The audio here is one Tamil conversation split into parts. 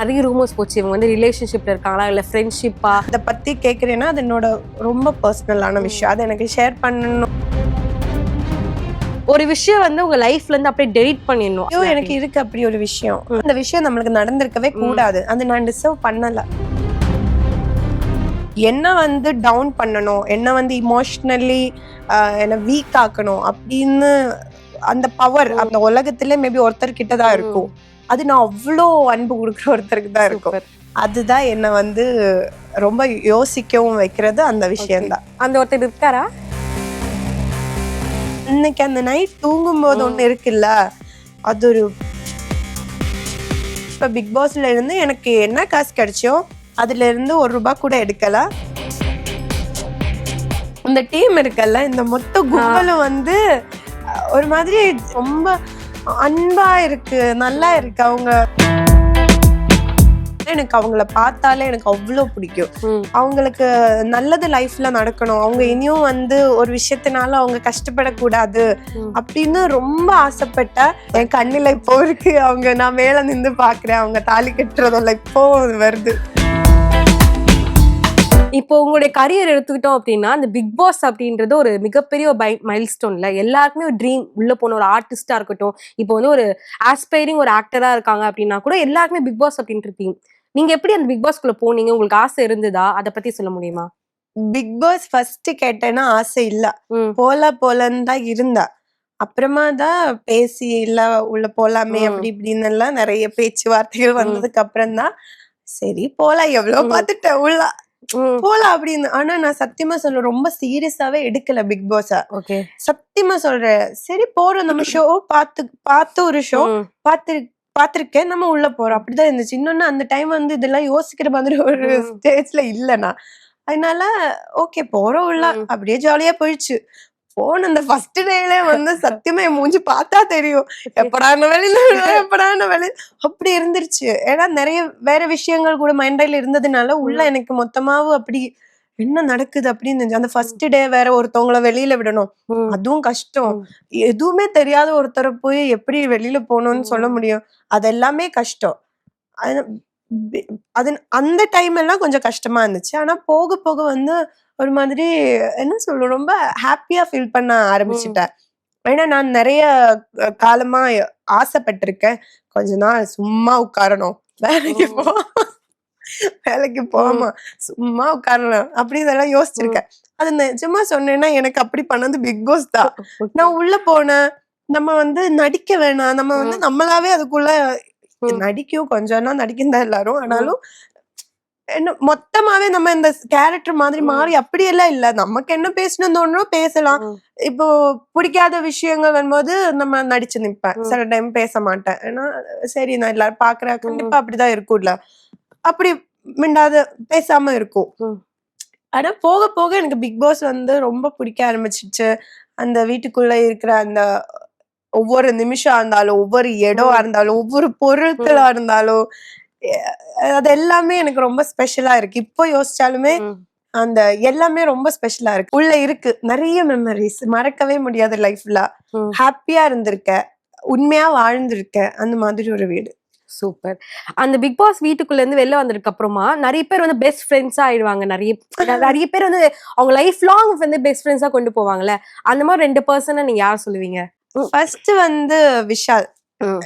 நிறைய ரூமர்ஸ் போச்சு இவங்க வந்து ரிலேஷன்ஷிப்ல இருக்காங்களா இல்ல ஃப்ரெண்ட்ஷிப்பா? அதை பத்தி கேக்குறேன்னா அது என்னோட ரொம்ப பர்சனலான விஷயம். அதை எனக்கு ஷேர் பண்ணணும். ஒரு விஷயம் வந்து உங்க லைஃப்ல இருந்து அப்படியே டெலீட் பண்ணிடணும். ஐயோ, எனக்கு இருக்கு அப்படி ஒரு விஷயம். அந்த விஷயம் நம்மளுக்கு நடந்திருக்கவே கூடாது. அது நான் டிசர்வ் பண்ணல. என்ன வந்து டவுன் பண்ணணும், என்ன வந்து இமோஷனலி என்ன வீக் ஆக்கணும் அப்படின்னு அந்த பவர் அந்த உலகத்துல மேபி ஒருத்தர் கிட்டதான் இருக்கும். அது நான் அவ்வளோ அன்பு கொடுக்குற ஒருத்தருக்கு தான் இருக்கும். அதுதான் என்ன வந்து ரொம்ப யோசிக்கவும் வைக்கிறது அந்த விஷயம்தான். அந்த ஒருத்தர் இருக்காரா? இன்னைக்கு அந்த நைட் தூங்கும் போது ஒண்ணு இருக்குல்ல, அது ஒரு இப்ப பிக் பாஸ்ல இருந்து எனக்கு என்ன காசு கிடைச்சோ அதுல இருந்து ₹1 கூட எடுக்கல. இந்த டீம் இருக்குல்ல, இந்த மொத்த கும்பலும் வந்து ஒரு மாதிரி ரொம்ப அன்பா இருக்கு, நல்லா இருக்கு. அவங்க எனக்கு அவங்கள பார்த்தாலே எனக்கு அவ்வளோ பிடிக்கும். அவங்களுக்கு நல்லது லைஃப்ல நடக்கணும், அவங்க இனியும் வந்து ஒரு விஷயத்தினால அவங்க கஷ்டப்படக்கூடாது அப்படின்னு ரொம்ப ஆசைப்பட்ட என் கண்ணில இப்போ இருக்கு. அவங்க நான் மேல நின்று பாக்குறேன், அவங்க தாலி கட்டுறதெல்லாம் இப்போ வருது. இப்போ உங்களுடைய கரியர் எடுத்துக்கிட்டோம் அப்படின்னா அந்த பிக் பாஸ் அப்படின்றது ஒரு மிகப்பெரிய மைல்ஸ்டோன்ல எல்லாருக்குமே ஒரு ட்ரீம். உள்ள போன ஒரு ஆர்டிஸ்டா இருக்கட்டும், இப்போ வந்து ஒரு ஆஸ்பைரிங் ஒரு ஆக்டரா இருக்காங்க அப்படின்னா கூட எல்லாருக்குமே பிக் பாஸ் அப்படின்ட்டு இருப்பீங்க. நீங்க எப்படி அந்த பிக் பாஸ்குள்ள போனீங்க? உங்களுக்கு ஆசை இருந்ததா? அதை பத்தி சொல்ல முடியுமா? பிக் பாஸ் ஃபர்ஸ்ட் கேட்டேன்னா ஆசை இல்ல, போலன்னு தான் இருந்தா. அப்புறமா தான் பேசி இல்ல உள்ள போலாமே அப்படி இப்படின்னு எல்லாம் நிறைய பேச்சுவார்த்தைகள் வந்ததுக்கு அப்புறம் தான் சரி போலாம், எவ்வளவு பார்த்துட்டேன் உள்ள போலாம் அப்படின்னு. ஆனா நான் சத்தியமா சொல்ல ரொம்ப சீரியஸாவே எடுக்கல பிக் பாஸ. சத்தியமா சொல்றேன். சரி போறோம், நம்ம ஷோ பார்த்து ஒரு ஷோ பாத்திருக்கேன், நம்ம உள்ள போறோம், அப்படிதான் இருந்துச்சு. இன்னொன்னு அந்த டைம் வந்து இதெல்லாம் யோசிக்கிற மாதிரி ஒரு ஸ்டேஜ்ல இல்லைனா, அதனால ஓகே போறோம் உள்ள, அப்படியே ஜாலியா போயிடுச்சு. போன அந்த ஃபர்ஸ்ட் டேல வந்து சத்தியமா என் மூஞ்சி பார்த்தா தெரியும், எப்படான வெளியில அப்படி இருந்துருச்சு. ஏன்னா நிறைய வேற விஷயங்கள் கூட மைண்ட்ல இருந்ததுனால உள்ள எனக்கு மொத்தமாவும் அப்படி என்ன நடக்குது அப்படின்னு இருந்துச்சு. அந்த ஃபர்ஸ்ட் டே வேற ஒருத்தவங்களை வெளியில விடணும், அதுவும் கஷ்டம். எதுவுமே தெரியாத ஒருத்தரை போய் எப்படி வெளியில போகணும்னு சொல்ல முடியும், அதெல்லாமே கஷ்டம். அது அந்த டைம் எல்லாம் கொஞ்சம் கஷ்டமா இருந்துச்சு. ஆனா போக போக வந்து ஒரு மாதிரி என்ன சொல்ல ரொம்ப ஹாப்பியா ஃபீல் பண்ண ஆரம்பிச்சுட்டேன். ஏன்னா நான் நிறைய காலமா ஆசைப்பட்டிருக்கேன், கொஞ்ச நாள் சும்மா உட்காரணும், வேலைக்கு போகாம சும்மா உட்காரணும் அப்படி இதெல்லாம் யோசிச்சிருக்கேன். அது நிஜமா சொன்னேன்னா எனக்கு அப்படி பண்ணது பிக் பாஸ் தான். நான் உள்ள போனேன், நம்ம வந்து நடிக்க வேணாம், நம்ம வந்து நம்மளாவே அதுக்குள்ள நடிக்கும், கொஞ்சம் நடிக்கும் தான் எல்லாரும். ஆனாலும் என்ன மொத்தமாவே நம்ம இந்த கேரக்டர் மாதிரி மாறி அப்படியெல்லாம் இல்ல, நமக்கு என்ன பேசணும் தோணுனோ பேசலாம். இப்போ பிடிக்காத விஷயங்கள் வரும்போது நம்ம நடிச்சு நிப்பேன், சில டைம் பேச மாட்டேன். ஏன்னா சரி நான் எல்லாரும் பாக்குறேன், கண்டிப்பா அப்படிதான் இருக்கும்ல, அப்படி மிண்டாத பேசாம இருக்கும். ஆனா போக போக எனக்கு பிக் பாஸ் வந்து ரொம்ப பிடிக்க ஆரம்பிச்சிச்சு. அந்த வீட்டுக்குள்ள இருக்கிற அந்த ஒவ்வொரு நிமிஷம் இருந்தாலும், ஒவ்வொரு இடமா இருந்தாலும், ஒவ்வொரு பொருட்களா இருந்தாலும், அது எல்லாமே எனக்கு ரொம்ப ஸ்பெஷலா இருக்கு. இப்போ யோசிச்சாலுமே அந்த எல்லாமே ரொம்ப ஸ்பெஷலா இருக்கு. உள்ள இருக்கு நிறைய மெமரிஸ், மறக்கவே முடியாத லைஃப்ல ஹாப்பியா இருந்திருக்கேன், உண்மையா வாழ்ந்திருக்கேன். அந்த மாதிரி ஒரு வீடு. சூப்பர். அந்த பிக் பாஸ் வீட்டுக்குள்ள இருந்து வெளில வந்ததுக்கு அப்புறமா நிறைய பேர் வந்து பெஸ்ட் ஃப்ரெண்ட்ஸா ஆயிடுவாங்க. நிறைய பேர் வந்து அவங்க லைஃப் லாங் வந்து பெஸ்ட் ஃப்ரெண்ட்ஸா கொண்டு போவாங்கல்ல, அந்த மாதிரி 2 பர்சனை நீங்க யார் சொல்லுவீங்க? ஃபர்ஸ்ட் வந்து விஷால்,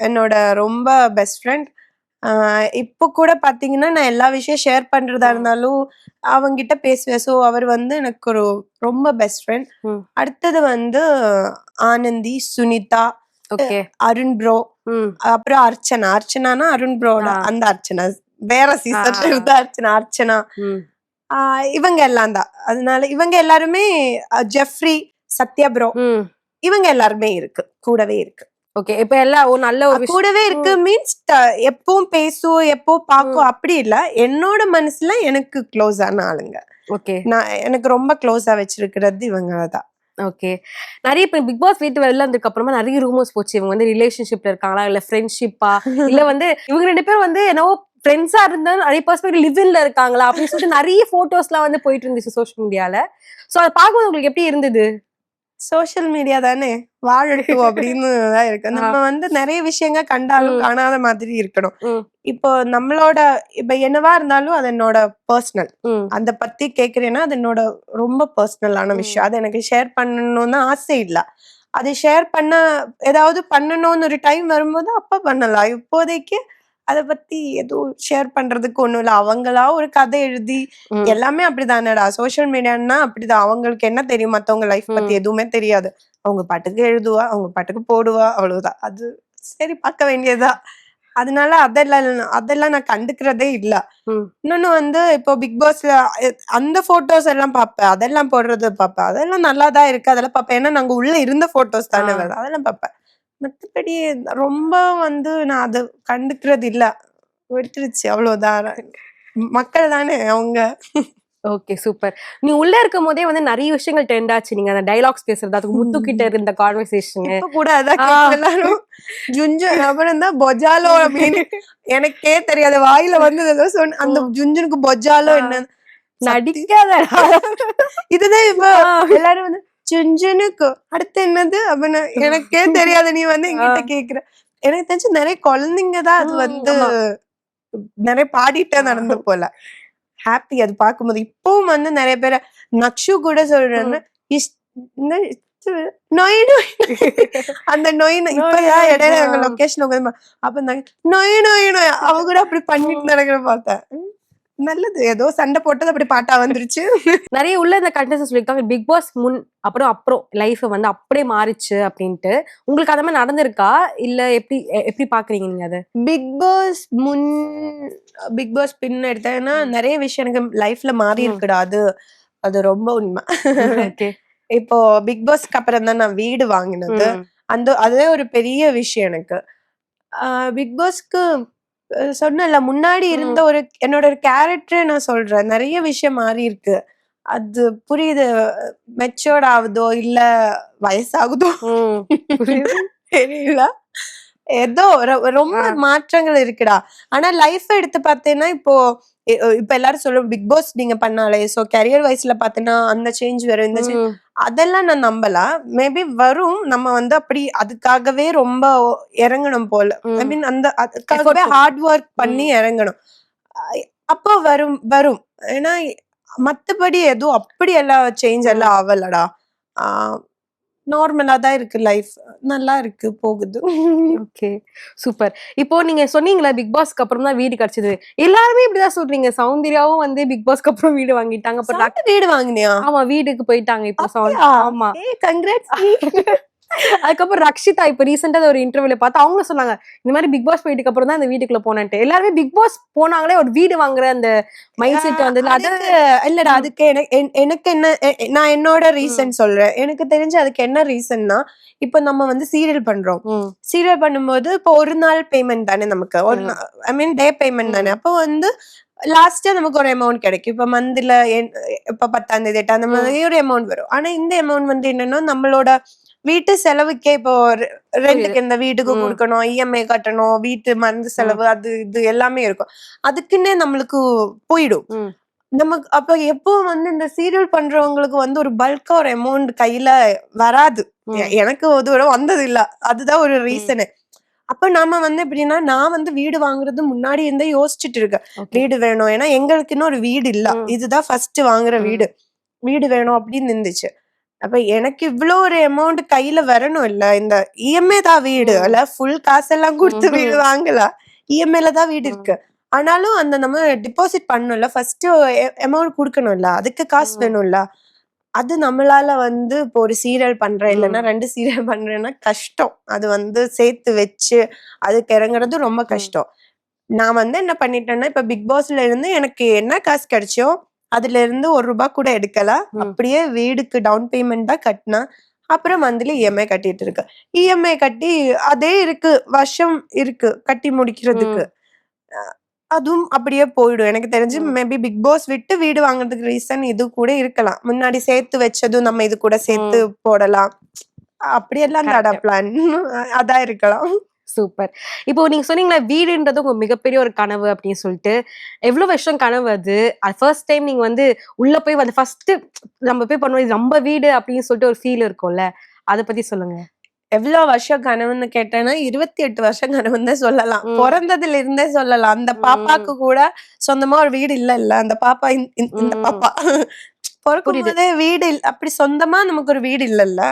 என்னோட ரொம்ப பெஸ்ட் ஃப்ரெண்ட். இப்போ கூட பாத்தீங்கன்னா நான் எல்லா விஷயம் ஷேர் பண்றதா இருந்தாலும் அவங்கிட்ட பேசுவேன். ஸோ அவர் வந்து எனக்கு ஒரு ரொம்ப பெஸ்ட் ஃப்ரெண்ட். அடுத்தது வந்து ஆனந்தி, சுனிதா, அருண் ப்ரோ, அப்புறம் அர்ச்சனானா அருண் ப்ரோட அந்த அர்ச்சனா வேற சீசன் அர்ச்சனா, இவங்க எல்லாம் தான். அதனால இவங்க எல்லாருமே, ஜெஃப்ரி, சத்யா ப்ரோ, இவங்க எல்லாருமே இருக்கு, கூடவே இருக்கு. ஓகே, இப்ப எல்லாம் ஒரு நல்ல ஒரு கூடவே இருக்கு மீன்ஸ் எப்பவும் பேசுவோம், எப்போ பாக்கும் அப்படி இல்ல, என்னோட மனசுல எனக்கு க்ளோஸ் ஆன ஆளுங்க. ஓகே, நான் எனக்கு ரொம்ப க்ளோஸா வச்சிருக்கிறது இவங்கதான். ஓகே. நிறைய இப்ப பிக் பாஸ் வீட்டு வெளில வந்ததுக்கு அப்புறமா நிறைய ரூமர்ஸ் போச்சு இவங்க வந்து ரிலேஷன்ஷிப்ல இருக்காங்களா இல்ல ஃப்ரெண்ட்ஷிப்பா இல்ல வந்து இவங்க 2 பேரும் வந்து என்னவோ ஃப்ரெண்ட்ஸா இருந்தாலும் நிறைய பர்ஸ்பெக்டிவ் லிவ்இன்ல இருக்காங்களா அப்படின்னு சொல்லிட்டு நிறைய போட்டோஸ் எல்லாம் வந்து போயிட்டு இருந்துச்சு சோஷியல் மீடியால. சோ அதை பார்க்கும்போது உங்களுக்கு எப்படி இருந்தது? சோஷியல் மீடியா தானே வாழட்டும் அப்படின்னு தான் இருக்கு. நம்ம வந்து நிறைய விஷயங்கள் கண்டாலும் காணாத மாதிரி இருக்கணும். இப்போ நம்மளோட இப்ப என்னவா இருந்தாலும் அது என்னோட பர்சனல். அத பத்தி கேக்குறேன்னா அது என்னோட ரொம்ப பர்சனலான விஷயம். அது எனக்கு ஷேர் பண்ணணும்னு ஆசை இல்ல. அது ஷேர் பண்ண ஏதாவது பண்ணணும்னு ஒரு டைம் வரும்போது அப்ப பண்ணலாம். இப்போதைக்கு அத பத்தி எதுவும் ஷேர் பண்றதுக்கு ஒண்ணும் இல்ல. அவங்களா ஒரு கதை எழுதி எல்லாமே அப்படிதானடா. சோஷியல் மீடியான்னா அப்படிதான். அவங்களுக்கு என்ன தெரியும் மத்தவங்க லைஃப் பத்தி எதுவுமே தெரியாது. அவங்க பாட்டுக்கு எழுதுவா, அவங்க பாட்டுக்கு போடுவா, அவ்வளவுதான். அது சரி பார்க்க வேண்டியதா. அதனால அதெல்லாம் நான் கண்டுக்கிறதே இல்ல. இன்னொன்னு வந்து இப்போ பிக் பாஸ்ல அந்த போட்டோஸ் எல்லாம் பாப்பேன். அதெல்லாம் போடுறது பாப்பேன். அதெல்லாம் நல்லாதான் இருக்கு. அதெல்லாம் பாப்பேன். ஏன்னா நாங்க உள்ள இருந்த போட்டோஸ் தானே வருது. அதெல்லாம் பாப்பேன். மத்தபடி ரொம்ப வந்து நான் அத கண்டுக்கிறது இல்ல. விட்டுருச்சு அவ்வளவுதான். மக்கள் தானே அவங்க. Okay, super. நீ உள்ள இருக்கும் போதே வந்து நிறைய விஷயங்கள் ட்ரெண்ட் ஆச்சு. நீங்க அந்த டயலாக்ஸ் பேசுறது, அதுக்கு முத்து கிட்ட இருந்த கான்வர்சேஷன் இப்ப கூட அதான் கேக்குது எல்லாரும். ஜுஞ்சு அப்புறம் தான் பொஜாலோ அப்படின்னு எனக்கே தெரியாத வாயில வந்து ஏதோ சொன்ன அந்த ஜுஞ்சுனுக்கு பொஜாலோ என்ன நடிக்காத. இதுதான் இப்ப எல்லாரும் வந்து ஜுஞ்சுனுக்கு அடுத்து என்னது அப்படின்னு எனக்கே தெரியாது. நீ வந்து என்கிட்ட கேக்குற. எனக்கு தெரிஞ்சு நிறைய குழந்தைங்க தான் அது வந்து நிறைய பாடிட்டே நடந்து போல. ஹாப்பி அது பார்க்கும்போது. இப்பவும் வந்து நிறைய பேரை நக்ஷு கூட சொல்றாங்க நொய் நொய் அந்த நொய் இப்பதான் இடையில எங்க லொகேஷன் உட்காந்து அப்ப நொய் நொய் நொய் அவ கூட அப்படி பண்ணிட்டு நடக்கிற பார்த்தேன். நல்லது, ஏதோ சண்டை போட்டது அப்படி பாட்டா வந்துருச்சு. நிறைய உள்ள இந்த கண்டெஸ்ட் சொல்லியிருக்காங்க பிக் பாஸ் முன் அப்புறம் லைஃப் வந்து அப்படியே மாறிச்சு அப்படின்ட்டு. உங்களுக்கு அந்த மாதிரி நடந்திருக்கா இல்ல எப்படி எப்படி பாக்குறீங்க நீங்க அதை? பிக் பாஸ் முன் பிக் பாஸ் பின் எடுத்தேன்னா நிறைய விஷயம் எனக்கு லைஃப்ல மாறி இருக்குடா. அது ரொம்ப உண்மை. இப்போ பிக் பாஸ்க்கு அப்புறம் தான் நான் வீடு வாங்கினது. அதே ஒரு பெரிய விஷயம் எனக்கு. பிக் பாஸ்க்கு சொன்னல முன்னாடி இருந்த ஒரு என்னோட ஒரு கேரக்டர் நான் சொல்றேன். நிறைய விஷயம் மாறி இருக்கு. அது புரியுது. மெச்சூர்ட் ஆகுதோ இல்ல வயசாகுதோ தெரியல. ஏதோ ரொம்ப மாற்றங்கள் இருக்குடா. ஆனா லைஃப் எடுத்து பார்த்தேன்னா இப்போ எல்லாரும் சொல்லுவோம் பிக் பாஸ் நீங்க பண்ணாலே சோ கரியர் வைஸ்ல பார்த்தேன்னா அந்த சேஞ்ச் வரும் இந்த சேஞ்ச் அதெல்லாம் நான் நம்பலாம். மேபி வரும். நம்ம வந்து அப்படி அதுக்காகவே ரொம்ப இறங்கணும் போல. ஐ மீன் அதுக்காகவே ஹார்ட் ஒர்க் பண்ணி இறங்கணும். அப்போ வரும். ஏன்னா மத்தபடி எதுவும் அப்படி எல்லாம் சேஞ்ச் எல்லாம் ஆகலடா. நார்மலா தான் இருக்கு லைஃப். நல்லா இருக்கு, போகுது. Okay, super. இப்போ நீங்க சொன்னீங்களா பிக் பாஸ்க்கு அப்புறம் தான் வீடு கிடைச்சது. எல்லாருமே இப்படிதான் சொல்றீங்க. சௌந்தர்யாவும் வந்து பிக் பாஸ்க்கு அப்புறம் வீடு வாங்கிட்டாங்க. வீடு வாங்கினியா? ஆமா, வீட்டுக்கு போயிட்டாங்க இப்போ. ஆமா, கங்க்ராட்ஸ். அதுக்கப்புறம் ரக்ஷிதா இப்ப ரீசெண்டா ஒரு இன்டர்வியூல பார்த்தா அவங்க சொன்னாங்க இந்த மாதிரி பிக் பாஸ் போயிட்டுக்கு அப்புறம் தான் அந்த வீட்டுக்குள்ள போனேன்ட்டு. எல்லாருமே பிக் பாஸ் போனாங்களே ஒரு வீடு வாங்குற அந்த மைண்ட் செட் வந்து இல்லடா. அதுக்கு எனக்கு என்ன நான் என்னோட ரீசன் சொல்றேன். எனக்கு தெரிஞ்சு அதுக்கு என்ன ரீசன்னா இப்ப நம்ம வந்து சீரியல் பண்றோம். சீரியல் பண்ணும்போது இப்போ ஒரு நாள் பேமெண்ட் தானே நமக்கு. ஐ மீன் டே பேமெண்ட் தானே. அப்போ வந்து லாஸ்டா நமக்கு ஒரு அமௌண்ட் கிடைக்கும். இப்ப மந்த்ல இப்ப 10ஆம் தேதி 8ஆம் அந்த மாதிரி ஒரு அமௌண்ட் வரும். ஆனா இந்த அமௌண்ட் வந்து என்னன்னா நம்மளோட வீட்டு செலவுக்கே இப்போ ரெண்டுக்கு இந்த வீட்டுக்கு கொடுக்கணும், இஎம்ஐ கட்டணும், வீட்டு மருந்து செலவு அது இது எல்லாமே இருக்கும். அதுக்குன்னே நம்மளுக்கு போயிடும். நமக்கு அப்ப எப்போ வந்து இந்த சீரியல் பண்றவங்களுக்கு வந்து ஒரு பல்கா ஒரு அமௌண்ட் கையில வராது. எனக்கு ஒரு வந்தது இல்ல. அதுதான் ஒரு ரீசனு. அப்ப நாம வந்து எப்படின்னா நான் வந்து வீடு வாங்குறது முன்னாடி இருந்தே யோசிச்சுட்டு இருக்கேன். வீடு வேணும். ஏன்னா எங்களுக்கு இன்னும் ஒரு வீடு இல்ல. இதுதான் ஃபர்ஸ்ட் வாங்குற வீடு வேணும் அப்படின்னு இருந்துச்சு. அப்ப எனக்கு இவ்ளோ ஒரு அமௌண்ட் கையில வரணும் இல்ல. இந்த இஎம்ஐ தான் வீடு அல்ல. ஃபுல் காசெல்லாம் கொடுத்து வீடு வாங்கல. இஎம்ஐல தான் வீடு இருக்கு. ஆனாலும் அந்த நம்ம டிபாசிட் பண்ணணும்ல. ஃபர்ஸ்ட் அமௌண்ட் கொடுக்கணும்ல. அதுக்கு காசு வேணும்ல. அது நம்மளால வந்து இப்போ ஒரு சீரியல் பண்றேன் இல்லைன்னா 2 சீரியல் பண்றேன்னா கஷ்டம். அது வந்து சேர்த்து வச்சு அதுக்கு இறங்குறது ரொம்ப கஷ்டம். நான் வந்து என்ன பண்ணிட்டேன்னா இப்ப பிக் பாஸ்ல இருந்து எனக்கு என்ன காசு கிடைச்சோ அதுல இருந்து ₹1 கூட எடுக்கல. அப்படியே வீடுக்கு டவுன் பேமெண்ட் தான் கட்டினேன். அப்புறம் மந்த்லி இஎம்ஐ கட்டிட்டு இருக்கு. இஎம்ஐ கட்டி அதே இருக்கு, வருஷம் இருக்கு கட்டி முடிக்கிறதுக்கு. அதுவும் அப்படியே போயிடும். எனக்கு தெரிஞ்சு மேபி பிக் பாஸ் விட்டு வீடு வாங்குறதுக்கு ரீசன் இது கூட இருக்கலாம். முன்னாடி சேர்த்து வச்சதும் நம்ம இது கூட சேர்த்து போடலாம். அப்படியெல்லாம் தாடா பிளான். அதான் இருக்கலாம். சூப்பர். இப்போ நீங்க சொன்னீங்களா வீடுன்றது உங்க மிகப்பெரிய ஒரு கனவு அப்படின்னு சொல்லிட்டு. எவ்வளவு வருஷம் கனவு அது? ஃபர்ஸ்ட் டைம் நீங்க வந்து உள்ள போய் வந்து ஃபர்ஸ்ட் நம்ம போய் பண்ணுவோம் இது நம்ம வீடு அப்படின்னு சொல்லிட்டு ஒரு ஃபீல் இருக்கும்ல. அத பத்தி சொல்லுங்க. எவ்வளவு வருஷம் கனவுன்னு கேட்டேன்னா 28 வருஷம் கனவுன்னு தான் சொல்லலாம். ம். பொறந்ததுல இருந்தே சொல்லலாம். அந்த பாப்பாக்கு ம். கூட சொந்தமா ஒரு வீடு இல்ல. அந்த பாப்பா இந்த ம். பாப்பா பொறக்கும் புரியுது. போதே வீடு அப்படி சொந்தமா நமக்கு ஒரு வீடு இல்லல்ல.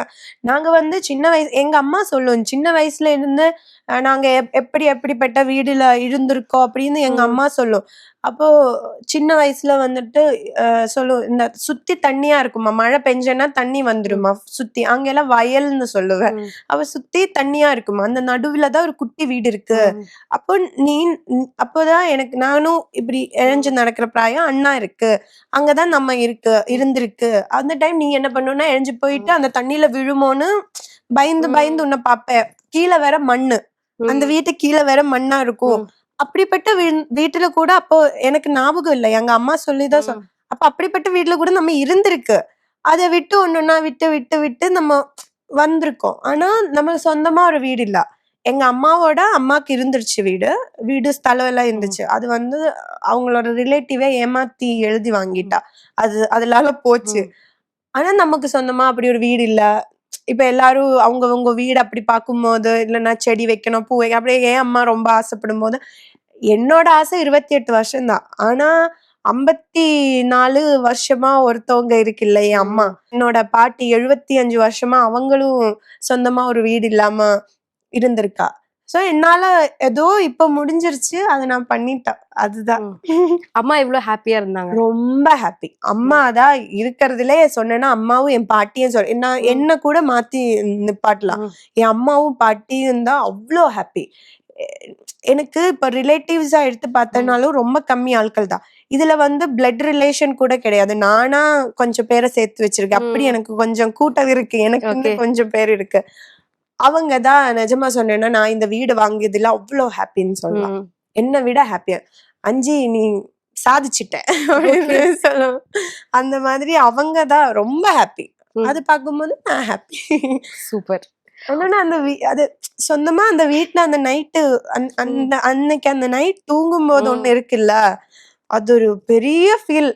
நாங்க வந்து சின்ன வயசு எங்க அம்மா சொல்லும் சின்ன வயசுல இருந்து நாங்க எப்படிப்பட்ட வீடுல இருந்திருக்கோம் அப்படின்னு எங்க ம். அம்மா சொல்லும். அப்போ சின்ன வயசுல வந்துட்டு சொல்லும் இந்த சுத்தி தண்ணியா இருக்குமா, மழை பெஞ்சேன்னா தண்ணி வந்துருமா சுத்தி. அங்கெல்லாம் வயல்னு சொல்லுவேன். ம். அவ சுத்தி தண்ணியா இருக்குமா, அந்த நடுவுல தான் ஒரு குட்டி வீடு இருக்கு. ம். அப்போ அப்போதான் எனக்கு நானும் இப்படி எழஞ்சு நடக்கிற பிராயம் அண்ணா இருக்கு, அங்கதான் நம்ம இருந்திருக்கு. அந்த டைம் நீ என்ன பண்ணுனா எழஞ்சு போயிட்டு அந்த தண்ணியில விழுமோன்னு பயந்து உன்னை பாப்பேன். கீழே வேற மண்ணு, அந்த வீட்டு கீழே வேற மண்ணா இருக்கும். அப்படிப்பட்ட வீட்டுல கூட அப்போ எனக்கு ஞாபகம் இல்லை, எங்க அம்மா சொல்லிதான் அப்ப அப்படிப்பட்ட வீட்டுல கூட நம்ம இருந்திருக்கு. அதை விட்டு ஒண்ணுன்னா விட்டு விட்டு விட்டு நம்ம வந்திருக்கோம். ஆனா நமக்கு சொந்தமா ஒரு வீடு இல்ல. எங்க அம்மாவோட அம்மாக்கு இருந்துருச்சு வீடு ஸ்தலம் எல்லாம் இருந்துச்சு. அது வந்து அவங்களோட ரிலேட்டிவே ஏமாத்தி எழுதி வாங்கிட்டா. அதனால போச்சு. ஆனா நமக்கு சொந்தமா அப்படி ஒரு வீடு இல்ல. இப்ப எல்லாரும் அவங்கவங்க வீடு அப்படி பார்க்கும்போது, இல்லைன்னா செடி வைக்கணும், பூ வைக்கணும், அப்படியே என் அம்மா ரொம்ப ஆசைப்படும் போது என்னோட ஆசை 28 வருஷம் தான். ஆனா 54 வருஷமா ஒருத்தவங்க இருக்குல்ல என் அம்மா. என்னோட பாட்டி 75 வருஷமா அவங்களும் சொந்தமா ஒரு வீடு இல்லாம இருந்திருக்கா. சோ என்னால ஏதோ இப்ப முடிஞ்சிருச்சு. அத நான் பண்ணிட்டேன். அதுதான். அம்மா எவ்வளவு ஹாப்பியா இருந்தாங்க? ரொம்ப ஹாப்பி. அம்மா தான் இருக்கிறதுலே சொன்னேன்னா அம்மாவும் என் பாட்டியும் என்ன கூட மாத்தி நிப்பாட்டலாம். என் அம்மாவும் பாட்டியும் தான் அவ்வளோ ஹாப்பி. எனக்கு இப்ப ரிலேட்டிவ்ஸா எடுத்து பார்த்தனாலும் ரொம்ப கம்மி ஆட்கள் தான். இதுல வந்து பிளட் ரிலேஷன் கூட கிடையாது. நானா கொஞ்சம் பேரை சேர்த்து வச்சிருக்கேன். அப்படி எனக்கு கொஞ்சம் கூட்டம் இருக்கு. எனக்கு கொஞ்சம் பேர் இருக்கு. அவங்க தான் நிஜமா சொன்னேன்னா நான் இந்த வீடு வாங்கியதுல அவ்வளோ ஹாப்பின்னு சொல்லலாம். என்னை விட ஹாப்பியா 5 நீ சாதிச்சிட்ட அப்படின்னு சொல்லலாம். அந்த மாதிரி அவங்க தான் ரொம்ப ஹாப்பி. அது பார்க்கும்போது நான் ஹாப்பி. சூப்பர். என்னன்னா அந்த அது சொந்தமா அந்த வீட்டுல அந்த நைட்டு அன்னைக்கு அந்த நைட் தூங்கும் போது ஒண்ணு இருக்குல்ல, அது ஒரு பெரிய ஃபீல்.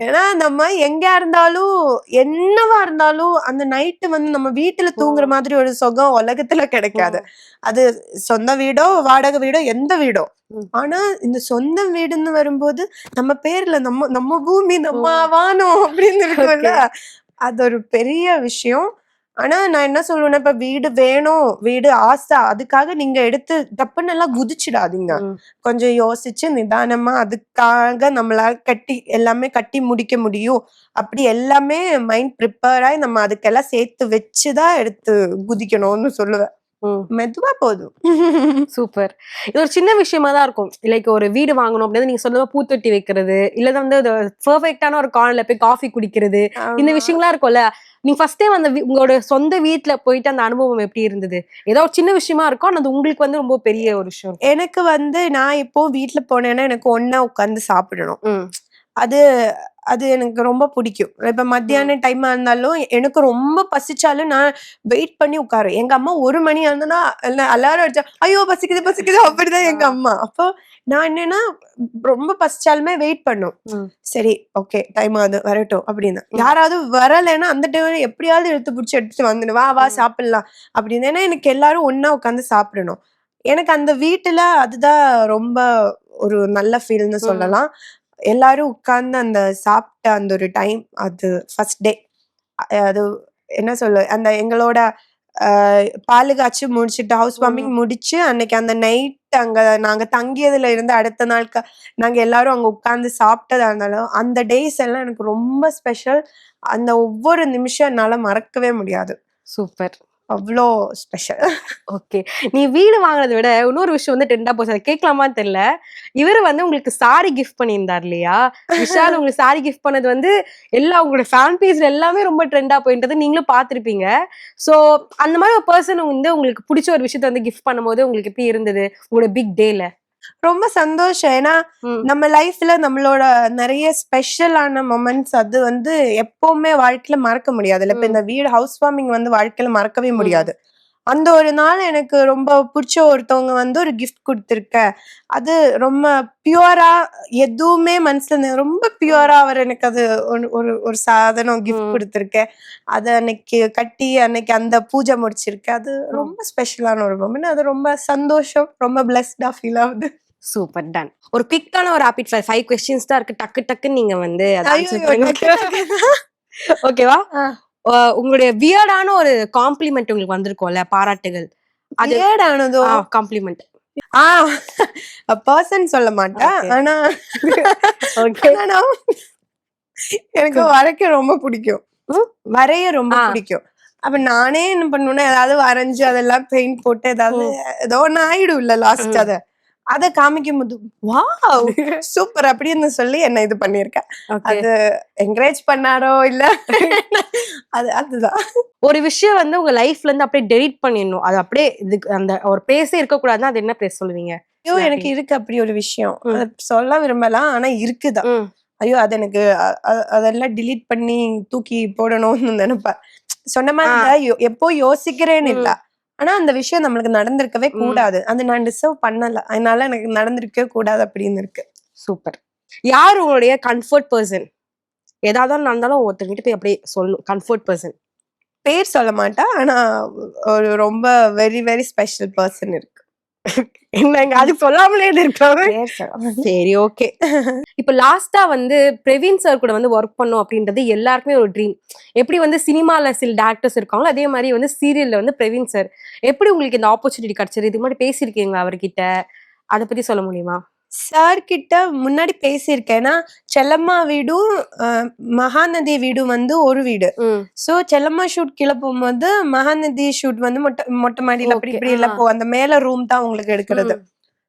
ஏன்னா நம்ம எங்க இருந்தாலும் என்னவா இருந்தாலும் அந்த நைட்டு வந்து நம்ம வீட்டுல தூங்குற மாதிரி ஒரு சுகம் உலகத்துல கிடைக்காது. அது சொந்த வீடோ வாடகை வீடோ எந்த வீடோ. ஆனா இந்த சொந்த வீடுன்னு வரும்போது நம்ம பேர்ல நம்ம பூமி நம்ம வானம் அப்படின்னு இருக்கும்ல, அது ஒரு பெரிய விஷயம். ஆனா நான் என்ன சொல்லுவேன்னா, இப்ப வீடு வேணும், வீடு ஆசை, அதுக்காக நீங்க எடுத்து டப்புன்னு எல்லாம் குதிச்சிடாதீங்க. கொஞ்சம் யோசிச்சு நிதானமா அதுக்காக நம்மளால எல்லாமே கட்டி முடிக்க முடியும். அப்படி எல்லாமே மைண்ட் ப்ரிப்பேர் ஆகி நம்ம அதுக்கெல்லாம் சேர்த்து வச்சுதான் எடுத்து குதிக்கணும்னு சொல்லுவேன். மெதுவா போதும். சூப்பர். இது ஒரு சின்ன விஷயமா தான் இருக்கும். லைக் ஒரு வீடு வாங்கணும் அப்படின்னா நீங்க சொன்ன பூத்தொட்டி வைக்கிறது, இல்ல வந்து பெர்ஃபெக்ட்டான ஒரு கார்னர்ல போய் காஃபி குடிக்கிறது, இந்த விஷயங்கள்லாம் இருக்கும்ல. நீங்க ஃபர்ஸ்ட் டைம் அந்த உங்களோட சொந்த வீட்ல போயிட்டு அந்த அனுபவம் எப்படி இருந்தது? ஏதோ ஒரு சின்ன விஷயமா இருக்கும். ஆனா அது உங்களுக்கு வந்து ரொம்ப பெரிய ஒரு விஷயம். எனக்கு வந்து நான் இப்போ வீட்டுல போனேன்னா எனக்கு ஒண்ணா உட்கார்ந்து சாப்பிடணும். அது அது எனக்கு ரொம்ப பிடிக்கும். இப்ப மத்தியான டைமா இருந்தாலும் எனக்கு ரொம்ப பசிச்சாலும் நான் வெயிட் பண்ணி உட்காருவேன். எங்க அம்மா 1 மணி ஆனா அலாரம் அடிச்சா ஐயோ பசிக்குது பசிக்குது அப்படிதான் எங்க அம்மா. அப்போ நான் என்னன்னா ரொம்ப பசிச்சாலுமே வெயிட் பண்ணும். சரி ஓகே டைம் ஆகுது வரட்டும் அப்படின்னு. யாராவது வரலைன்னா அந்த டைம்ல எப்படியாவது எடுத்துட்டு வந்துடு, வா சாப்பிடலாம் அப்படின்னு. ஏன்னா எனக்கு எல்லாரும் ஒன்னா உட்காந்து சாப்பிடணும். எனக்கு அந்த வீட்டுல அதுதான் ரொம்ப ஒரு நல்ல ஃபீல்னு சொல்லலாம். எல்லாரும் உட்கார்ந்து அந்த சாப்பிட்ட அந்த ஒரு டைம், அது ஃபர்ஸ்ட் டே. அது என்ன சொல்ல, அந்த எங்களோட பாலு காய்ச்சி முடிச்சுட்டு ஹவுஸ் வார்மிங் முடிச்சு அன்னைக்கு அந்த நைட் அங்க நாங்க தங்கியதுல இருந்து அடுத்த நாள் நாங்க எல்லாரும் அங்க உட்கார்ந்து சாப்பிட்டதா இருந்தாலும் அந்த டேஸ் எல்லாம் எனக்கு ரொம்ப ஸ்பெஷல். அந்த ஒவ்வொரு நிமிஷம் என்னால மறக்கவே முடியாது. சூப்பர். அவ்வளோ ஸ்பெஷல். ஓகே. நீ வீடு வாங்குறத விட இன்னொரு விஷயம் வந்து ட்ரெண்டா போச்சு. அதை கேட்கலாமான்னு தெரியல. இவரு வந்து உங்களுக்கு சாரி கிஃப்ட் பண்ணியிருந்தார் இல்லையா? விஷால் உங்களுக்கு சாரி கிஃப்ட் பண்ணது வந்து எல்லா உங்களோட ஃபேன் பேஜ்ல எல்லாமே ரொம்ப ட்ரெண்டா போயின்றது நீங்களும் பார்த்திருப்பீங்க. சோ அந்த மாதிரி ஒரு பர்சன் வந்து உங்களுக்கு பிடிச்ச ஒரு விஷயத்த வந்து கிஃப்ட் பண்ணும்போது உங்களுக்கு எப்படி இருந்தது உங்களோட பிக் டேல? ரொம்ப சந்தோஷம். ஏன்னா நம்ம லைஃப்ல நம்மளோட நிறைய ஸ்பெஷலான மொமெண்ட்ஸ் அது வந்து எப்பவுமே வாழ்க்கையில மறக்க முடியாது. இப்ப இந்த வீடு ஹவுஸ் வார்மிங் வந்து வாழ்க்கையில மறக்கவே முடியாது. அந்த ஒரு நாள் எனக்கு ரொம்ப பிடிச்ச ஒருத்தவங்க வந்து ஒரு கிஃப்ட் கொடுத்துருக்க, அது ரொம்ப பியூரா, எதுவுமே மனசுல ரொம்ப பியூரா அவர் எனக்கு அது ஒரு ஒரு ஒரு சாதனம் கிஃப்ட் ம். கொடுத்துருக்கேன். அத அன்னைக்கு கட்டி அன்னைக்கு அந்த பூஜை முடிச்சிருக்கேன். அது ம். ரொம்ப ஸ்பெஷலான ஒரு மொமெண்ட். அது ரொம்ப சந்தோஷம், ரொம்ப பிளஸ்டா ஃபீல் ஆகுது. Super done. ஒரு குயிக்கான ஒரு ராபிட் ஃபயர் 5 கொஸ்டின்ஸ் தான் இருக்கு. டக்கு டக்குன்னு நீங்க வந்து அத ஆன்சர் ஐயோ பண்ணுங்க. டக்கு டக்குன்னு. ஓகேவா? ஆ. உங்களுடைய வியர்டான ஒரு காம்ப்ளிமெண்ட் உங்களுக்கு வந்திருக்கும்ல, பாராட்டுகள். அது weird ஆனதோ? காம்ப்ளிமெண்ட். ஆ பர்சன் சொல்ல மாட்டேன். ஓகே. ஆனா ஓகே. ஆனா நான் எனக்கு வரைக்க ரொம்ப பிடிக்கும். ம். வரைய ரொம்ப ஆ. பிடிக்கும். அப்ப நானே என்ன பண்ணுவேன்னா, ஏதாவது வரைஞ்சு அதெல்லாம் பெயிண்ட் போட்டு ஏதாவது ம். ஏதோ ஒண்ணு ஆயிடும்ல லாஸ்ட் ம். அத காமிக்கும்போது வாவ் சூப்பர் அப்படின்னு சொல்லி என்ன இது பண்ணிருக்கேன். ஓகே. அது என்கரேஜ் பண்ணாரோ இல்ல அதுதான். ஒரு விஷயம் வந்து உங்க லைஃப்ல இருந்து அப்படியே டெலீட் பண்ணிடணும். அது அப்படியே இதுக்கு அந்த ஒரு பிளேஸே இருக்கக்கூடாதுன்னா அது என்ன பிளேஸ் சொல்லுவீங்க? ஐயோ எனக்கு இருக்கு அப்படி ஒரு விஷயம். ம். அத சொல்ல விரும்பலாம். ஆனா இருக்குதான். ம். ஐயோ அது எனக்கு அதெல்லாம் delete பண்ணி தூக்கி போடணும்னு நினைப்பேன். சொன்ன மாதிரி ஆ. தான் எப்போ யோசிக்கிறேன்னு இல்ல. ம். ஆனா அந்த விஷயம் நம்மளுக்கு நடந்திருக்கவே ம். கூடாது. அது நான் டிசர்வ் பண்ணல. அதனால எனக்கு நடந்திருக்கவே கூடாது அப்படின்னு இருக்கு. சூப்பர். யார் உங்களுடைய கம்ஃபர்ட் பெர்சன்? ஏதாவது நடந்தாலும் ஒருத்தர்கிட்ட போய் அப்படியே சொல்லணும். Comfort person. பேர் சொல்ல மாட்டேன். ஆனா ஒரு ரொம்ப வெரி வெரி ஸ்பெஷல் பர்சன் இருக்கு. என்னங்க அது சொல்லாமலே இருக்காங்க. பேர் சொல்ல சரி ஓகே. இப்ப லாஸ்டா வந்து பிரவீன் சார் கூட வந்து ஒர்க் பண்ணும் அப்படின்றது எல்லாருக்குமே ஒரு ட்ரீம். எப்படி வந்து சினிமால சில டேரக்டர்ஸ் இருக்காங்களோ அதே மாதிரி வந்து சீரியல்ல வந்து பிரவீன் சார். எப்படி உங்களுக்கு இந்த ஆப்பர்ச்சுனிட்டி கிடைச்சது? இதுக்கு முன்னாடி பேசியிருக்கீங்களா அவர்கிட்ட? அத பத்தி சொல்ல முடியுமா? சார் கிட்ட முன்னாடி பேசியிருக்கேன். ஏன்னா செல்லம்மா வீடும் மகாநதி வீடும் வந்து ஒரு வீடு. ம். சோ செல்லம்மா ஷூட் கீழ போகும்போது மகாநதி ஷூட் வந்து மொட்டை மாடியில அப்படி ஓகே. இப்படி எல்லாம் போகும். அந்த மேல ரூம் தான் உங்களுக்கு எடுக்கிறது. ம்.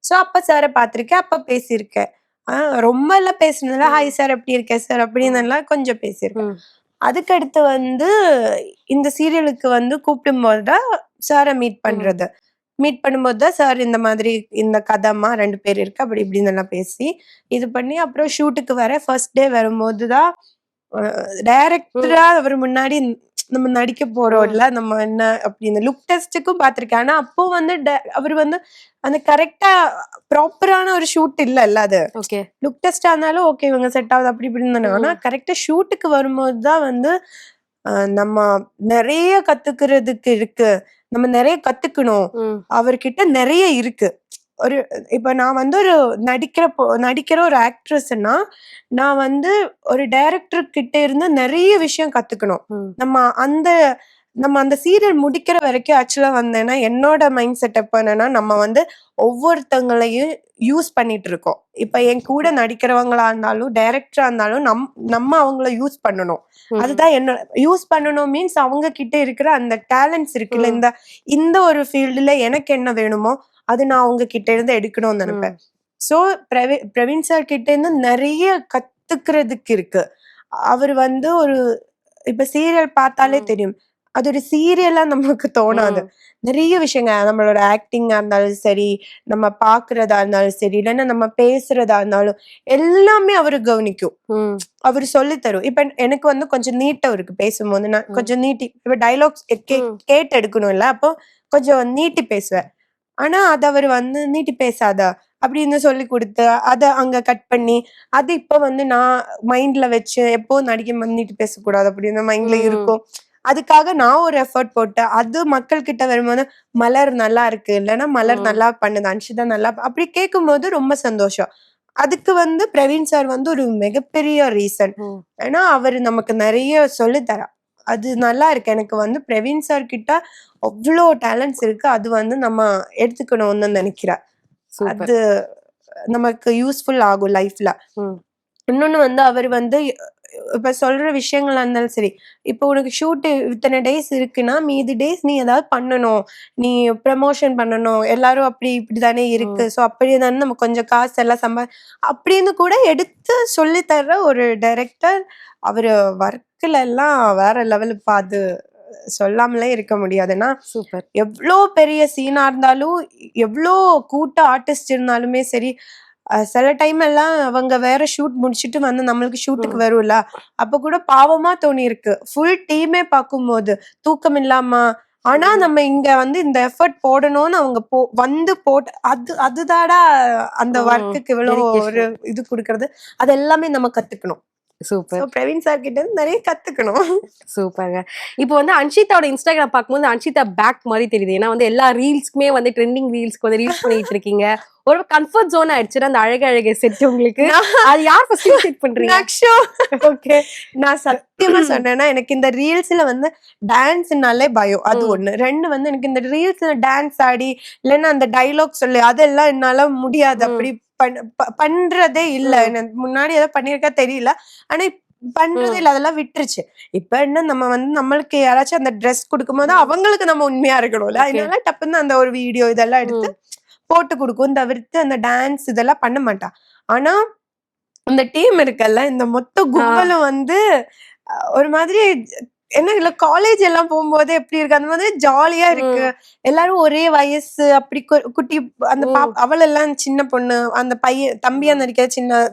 சோ அப்ப சார பாத்திருக்கேன். அப்ப பேசியிருக்கேன். ரொம்ப எல்லாம் பேசினதுல ஹாய் சார் எப்படி இருக்கேன் சார் அப்படின்னு எல்லாம் கொஞ்சம் பேசியிருக்கேன். ம். அதுக்கடுத்து வந்து இந்த சீரியலுக்கு வந்து கூப்பிடும்போது தான் சார மீட் ம். பண்றது. மீட் பண்ணும்போது தான் சார் இந்த மாதிரி இந்த கதைம்மா 2 பேர் இருக்கு அப்படி இப்படின்னு எல்லாம் பேசி இது பண்ணி அப்புறம் ஷூட்டுக்கு வர ஃபர்ஸ்ட் டே வரும்போது தான் டைரக்டரா அவர் முன்னாடி நம்ம நடிக்க போறோம்ல நம்ம என்ன அப்படின்னு லுக் டெஸ்ட்டுக்கும் பார்த்திருக்கேன். ஆனா அப்போ வந்து அவர் வந்து அந்த கரெக்டா ப்ராப்பரான ஒரு ஷூட் இல்ல அது. ஓகே. லுக் டெஸ்டா இருந்தாலும் ஓகே இவங்க செட் ஆகுது அப்படி இப்படின்னு தானே. ஆனா கரெக்டா ஷூட்டுக்கு வரும்போது தான் வந்து நம்ம நிறைய கத்துக்கிறதுக்கு இருக்கு. நம்ம நிறைய கத்துக்கணும். ம். அவர்கிட்ட நிறைய இருக்கு. ஒரு இப்ப நான் வந்து ஒரு நடிக்கிற ஒரு ஆக்ட்ரஸ்னா, நான் வந்து ஒரு டைரக்டர் கிட்ட இருந்து நிறைய விஷயம் கத்துக்கணும். ம். நம்ம அந்த சீரியல் முடிக்கிற வரைக்கும் ஆக்சுவலா வந்தேன்னா, என்னோட மைண்ட் செட்டப் என்னன்னா, நம்ம வந்து ஒவ்வொருத்தங்களையும் யூஸ் பண்ணிட்டு இருக்கோம். இப்ப என் கூட நடிக்கிறவங்களா இருந்தாலும், டைரக்டரா இருந்தாலும் நம்ம அவங்கள யூஸ் பண்ணணும். அதுதான் என்ன யூஸ் பண்ணணும் மீன்ஸ் அவங்க கிட்ட இருக்கிற அந்த டேலண்ட்ஸ் இருக்குல்ல, இந்த இந்த ஒரு ஃபீல்டுல எனக்கு என்ன வேணுமோ, அது நான் அவங்க கிட்ட இருந்து எடுக்கணும்னு நினைப்பேன். சோ பிரவீன் சார் கிட்ட இருந்து நிறைய கத்துக்கிறதுக்கு இருக்கு. அவர் வந்து ஒரு இப்ப சீரியல் பார்த்தாலே தெரியும். அது ஒரு சீரியலா நமக்கு தோணாது. நிறைய விஷயங்கள் நம்மளோட ஆக்டிங்கா இருந்தாலும் சரி, நம்ம பாக்குறதா இருந்தாலும் சரி, இல்லைன்னா நம்ம பேசுறதா இருந்தாலும் எல்லாமே அவரு கவனிக்கும். அவரு சொல்லி தரும். இப்ப எனக்கு வந்து கொஞ்சம் நீட்டம் இருக்கு பேசும்போது. நான் கொஞ்சம் நீட்டி இப்ப டைலாக்ஸ் கேட்டு எடுக்கணும்ல, அப்போ கொஞ்சம் நீட்டி பேசுவேன். ஆனா அத அவரு வந்து நீட்டி பேசாத அப்படின்னு சொல்லி கொடுத்து அத அங்க கட் பண்ணி அது இப்ப வந்து நான் மைண்ட்ல வச்சு எப்போ நடிக்கும் நீட்டி பேசக்கூடாது அப்படின்னு மைண்ட்ல இருக்கும். அதுக்காக நான் ஒரு எஃபர்ட் போட்டு அது மக்கள் கிட்ட வரும்போது மலர் நல்லா இருக்கு இல்லைன்னா மலர் நல்லா பண்ணுது அன்ஷிதா நல்லா அப்படி கேட்கும்போது ரொம்ப சந்தோஷம். அதுக்கு வந்து பிரவீன் சார் வந்து ஒரு மிகப்பெரிய ரீசன். ஏன்னா அவரு நமக்கு நிறைய சொல்லி தரா. அது நல்லா இருக்கு. எனக்கு வந்து பிரவீன் சார் கிட்ட அவ்வளோ டேலண்ட்ஸ் இருக்கு. அது வந்து நம்ம எடுத்துக்கணும்னு நினைக்கிறேன். அது நமக்கு யூஸ்ஃபுல் ஆகும் லைஃப்ல. இன்னொன்னு வந்து அவர் வந்து இப்ப சொல்ற விஷயங்களா இருந்தாலும் சரி, இப்போ உனக்கு ஷூட் இத்தனை டேஸ் இருக்குன்னா மீதி டேஸ் நீ ஏதாவது பண்ணணும், நீ ப்ரமோஷன் பண்ணணும், எல்லாரும் அப்படி இப்படிதானே இருக்கு, சோ அப்படியே தானே நம்ம கொஞ்சம் காசு எல்லாம் அப்படின்னு கூட எடுத்து சொல்லி தர்ற ஒரு டைரக்டர். அவரு ஒர்க்ல எல்லாம் வேற லெவலுப்பா. அது சொல்லாமலே இருக்க முடியாதுன்னா சூப்பர். எவ்வளோ பெரிய சீனா இருந்தாலும் எவ்வளோ கூட்ட ஆர்டிஸ்ட் இருந்தாலுமே சரி, சில டைம் எல்லாம் அவங்க வேற ஷூட் முடிச்சிட்டு வந்து நம்மளுக்கு ஷூட்டுக்கு வரும்ல, அப்ப கூட பாவமா தோணி இருக்கு. ஃபுல் டீமே பார்க்கும்போது தூக்கம் இல்லாம ஆனா நம்ம இங்க வந்து இந்த எஃபர்ட் போடணும்னு அவங்க வந்து போட்டு அதுதாடா அந்த ஒர்க்குக்கு இவ்வளவு ஒரு இது கொடுக்கறது. அது எல்லாமே நம்ம கத்துக்கணும். சூப்பர். பிரவீன் சார் கிட்ட இருந்து நிறைய கத்துக்கணும். சூப்பர்ங்க. இப்போ வந்து அன்ஷிதாவோட இன்ஸ்டாகிராம் பார்க்கும்போது அன்ஷிதா பேக் மாதிரி தெரியுது. ஏன்னா வந்து எல்லா ரீல்ஸ்க்குமே வந்து ட்ரெண்டிங் ரீல்ஸ்க்கு வந்து ரீல்ஸ் பண்ணிட்டு இருக்கீங்க. ஒரு கம்ஃபர்ட் ஜோன் ஆயிடுச்சுன்னா அந்த அழகு செட் உங்களுக்கு. அது யார் ஃபர்ஸ்ட் செட் பண்றீங்க? ஓகே, நான் சத்தியமா சொன்னேன்னா எனக்கு இந்த ரீல்ஸ்ல வந்து டான்ஸ்னாலே பயம். அது ஒண்ணு. 2 வந்து எனக்கு இந்த ரீல்ஸ்ல டான்ஸ் ஆடி இல்லைன்னா அந்த டைலாக் சொல்லி அதெல்லாம் என்னால முடியாது. அப்படி பண்றதே இல்ல. முன்னாடி ஏதோ பண்ணிருக்கா தெரியல, ஆனா பண்றதே இல்ல. அதெல்லாம் விட்டுருச்சு. இப்ப என்ன நம்ம வந்து நம்மளுக்கு யாராச்சும் அந்த ட்ரெஸ் கொடுக்கும் போது அவங்களுக்கு நம்ம உண்மையா இருக்கணும்ல. அதனால டப்புன்னு அந்த ஒரு வீடியோ இதெல்லாம் எடுத்து போட்டு கொடுக்கும். தவிர்த்து அந்த டான்ஸ் இதெல்லாம் பண்ண மாட்டா. ஆனா இந்த டீம் இருக்குல்ல, இந்த மொத்த கும்பலும் வந்து ஒரு மாதிரி என்ன இல்ல, காலேஜ் எல்லாம் போகும்போது எப்படி இருக்கு அந்த மாதிரி ஜாலியா இருக்கு. எல்லாரும் ஒரே வயசு. அப்படி குட்டி அந்த அவள் எல்லாம் சின்ன பொண்ணு, அந்த பையன் தம்பியா நடிக்கிற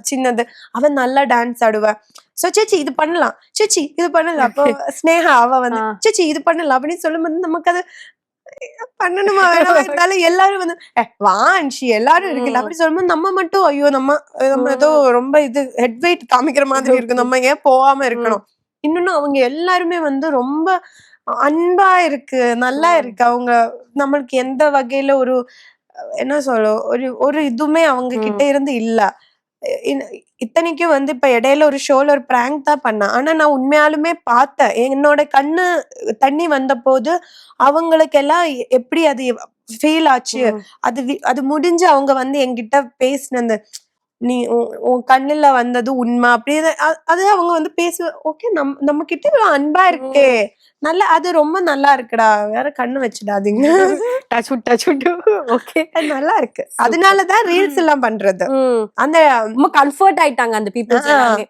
சின்னது, அவன் நல்லா டான்ஸ் ஆடுவா. சோ சேச்சி இது பண்ணலாம், சேச்சி இது பண்ணலாம். அப்போ ஸ்னேகா அவ வந்து சேச்சி இது பண்ணலாம் அப்படின்னு சொல்லும்போது நமக்கு அது பண்ணணுமா வேணாமா இருந்தாலும் எல்லாரும் வந்து வான்ஷி எல்லாரும் இருக்குல்ல அப்படி சொல்லும்போது நம்ம மட்டும் ஐயோ நம்ம ஏதோ ரொம்ப இது ஹெட் வெயிட் காமிக்கிற மாதிரி இருக்கு. நம்ம ஏன் போகாம இருக்கணும். இன்னொன்னு அவங்க எல்லாருமே வந்து ரொம்ப அன்பா இருக்கு, நல்லா இருக்கு. அவங்க நம்மளுக்கு எந்த வகையில ஒரு என்ன சொல்ல ஒரு இதுவுமே அவங்க கிட்ட இருந்து இல்ல. இத்தனைக்கும் வந்து இப்ப இடையில ஒரு ஷோல ஒரு பிராங்க் தான் பண்ண. ஆனா நான் உண்மையாலுமே பார்த்தேன். என்னோட கண்ணு தண்ணி வந்த போது அவங்களுக்கு எல்லாம் எப்படி அது ஃபீல் ஆச்சு. அது முடிஞ்சு அவங்க வந்து என்கிட்ட பேசினது, நீ உன் கண்ணுல வந்தது உண்மை அப்படின்னு அது அவங்க வந்து ஓகே நம்ம கிட்ட இவ்வளவு அன்பா இருக்கே, நல்லா அது ரொம்ப நல்லா இருக்குடா, வேற கண்ணு வச்சிடாதீங்க. ஓகே, நல்லா இருக்கு. அதனாலதான் ரீல்ஸ் எல்லாம் பண்றது. அந்த ரொம்ப கம்ஃபர்ட் ஆயிட்டாங்க அந்த பீப்புள்ஸ் எல்லாமே.